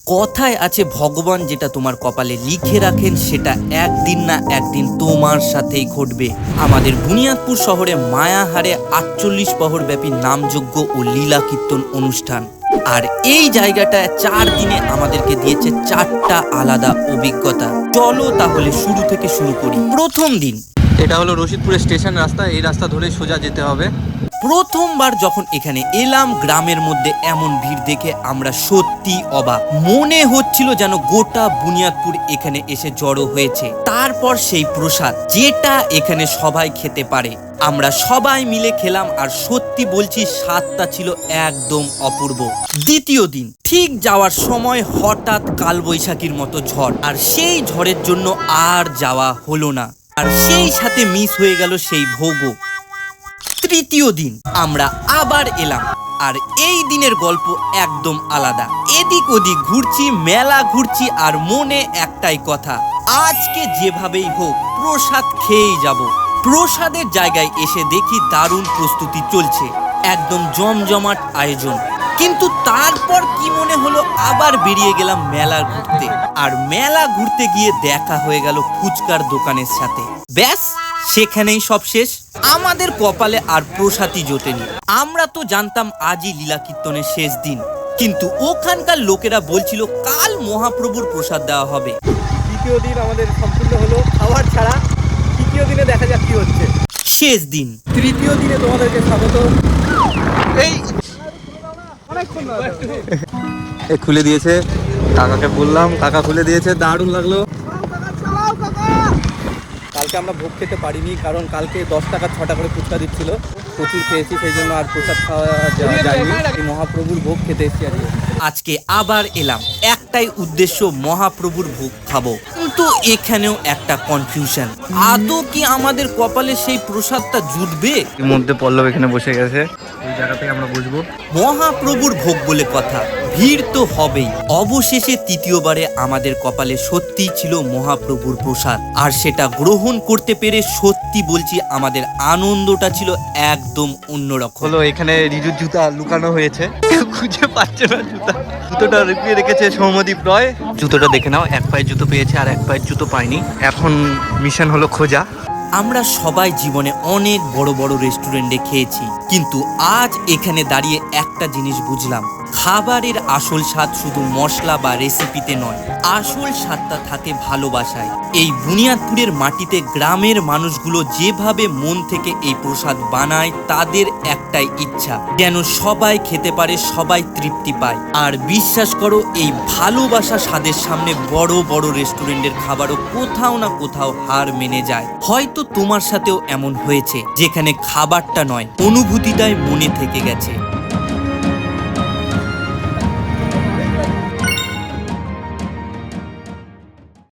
কথায় আছে ভগবান যেটা তোমার কপালে লিখে রাখেন সেটা একদিন না একদিন তোমার সাথেই ঘটবে। আমাদের বুনিয়াদপুর শহরে মায়াহারে ৪৮ প্রহর ব্যাপী নামযজ্ঞ ও লীলা কীর্তন অনুষ্ঠান। আর এই জায়গাটা ৪ দিনে আমাদেরকে দিয়েছে ৪টা আলাদা অভিজ্ঞতা। চলো তাহলে শুরু থেকে শুরু করি। প্রথম দিন, এটা হলো রশিদপুরের স্টেশন রাস্তা। এই রাস্তা ধরে সোজা যেতে হবে। প্রথমবার যখন এখানে এলাম গ্রামের মধ্যে এমন ভিড় দেখে আমরা সত্যি অবাক। মনে হচ্ছিল যেন গোটা বুনিয়াদপুর এখানে এসে জড়ো হয়েছে। তারপর সেই প্রসাদ যেটা এখানে সবাই খেতে পারে, আমরা সবাই মিলে খেলাম আর সত্যি বলছি স্বাদটা ছিল একদম অপূর্ব। দ্বিতীয় দিন, ঠিক যাওয়ার সময় হঠাৎ কালবৈশাখীর মতো ঝড়, আর সেই ঝড়ের জন্য আর যাওয়া হলো না, আর সেই সাথে মিস হয়ে গেল সেই ভোগও। তৃতীয় দিন আমরা আবার এলাম, আর এই দিনের গল্প একদম আলাদা। এদিক ওদিক ঘুরছি, মেলা ঘুরছি, আর মনে একটাই কথা, আজকে যেভাবেই হোক প্রসাদ খেয়েই যাব। প্রসাদের জায়গায় এসে দেখি দারুণ প্রস্তুতি চলছে, একদম জমজমাট আয়োজন। কিন্তু তারপর কি মনে হলো, আবার বেরিয়ে গেলাম মেলা ঘুরতে, আর মেলা ঘুরতে গিয়ে দেখা হয়ে গেল ফুচকার দোকানের সাথে। ব্যাস, সেখানেই সব শেষ। আমাদের কপালে আর প্রসাদই জোটেনি। আমরা তো জানতাম আজই লীলা কীর্তনের শেষ দিন, কিন্তু ওখানকার লোকেরা বলছিল কাল মহাপ্রভুর প্রসাদ দেওয়া হবে। দ্বিতীয় দিন আমাদের সম্পূর্ণ হলো খাবার ছাড়া। তৃতীয় দিনে দেখা যাক কি হচ্ছে। শেষ দিন, তৃতীয় দিনে তোমাদেরকে স্বাগত। এই খুলে দিয়েছে, কাকাকে বললাম, কাকা খুলে দিয়েছে, দারুণ লাগলো। কালকে আমরা ভোগ খেতে পারিনি, কারণ কালকে 10 টাকা 6টা করে ফুচকা দিচ্ছিল। প্রচুর খেয়েছি, সেই জন্য আর প্রসাদ খাওয়া যায়নি। এই মহাপ্রভুর ভোগ খেতে এসেছি আজকে। আজকে আবার এলাম, একটাই উদ্দেশ্য, মহাপ্রভুর ভোগ খাবো। কিন্তু এখানেও একটা কনফিউশন, আদৌ কি আমাদের কপালে সেই প্রসাদটা জুটবে? এর মধ্যে পল্লব এখানে বসে গেছে, এই জায়গাতেই আমরা বসবো। মহাপ্রভুর ভোগ বলে কথা, ভিড় তো হবেই। অবশেষে তৃতীয়বারে আমাদের কপালে সত্যিই ছিল মহাপ্রভুর প্রসাদ, আর সেটা গ্রহণ করতে পেরে সত্যি বলছি আমাদের আনন্দটা ছিল একদম অন্যরকম। হলো এখানে রিজুর জুতা লুকানো হয়েছে, কেউ খুঁজে পাচ্ছে না জুতোটা লুকিয়ে রেখেছে সৌম্যদীপ রয়। জুতোটা দেখে নাও, এক পায়ের জুতো পেয়েছে আর এক পায়ের জুতো পায়নি। এখন মিশন হলো খোঁজা। আমরা সবাই জীবনে অনেক বড় বড় রেস্টুরেন্টে খেয়েছি, কিন্তু আজ এখানে দাঁড়িয়ে একটা জিনিস বুঝলাম, খাবারের আসল স্বাদ শুধু মশলা বা রেসিপিতে নয়, আসল স্বাদটা থাকে ভালোবাসায়। এই বুনিয়াদপুরের মাটিতে গ্রামের মানুষগুলো যেভাবে মন থেকে এই প্রসাদ বানায়, তাদের একটাই ইচ্ছা যেন সবাই খেতে পারে, সবাই তৃপ্তি পায়। আর বিশ্বাস করো, এই ভালোবাসা স্বাদের সামনে বড় বড় রেস্টুরেন্টের খাবারও কোথাও না কোথাও হার মেনে যায়। হয়তো তোমার সাথেও এমন হয়েছে, যেখানে খাবারটা নয়, অনুভূতিটাই মনে থেকে গেছে।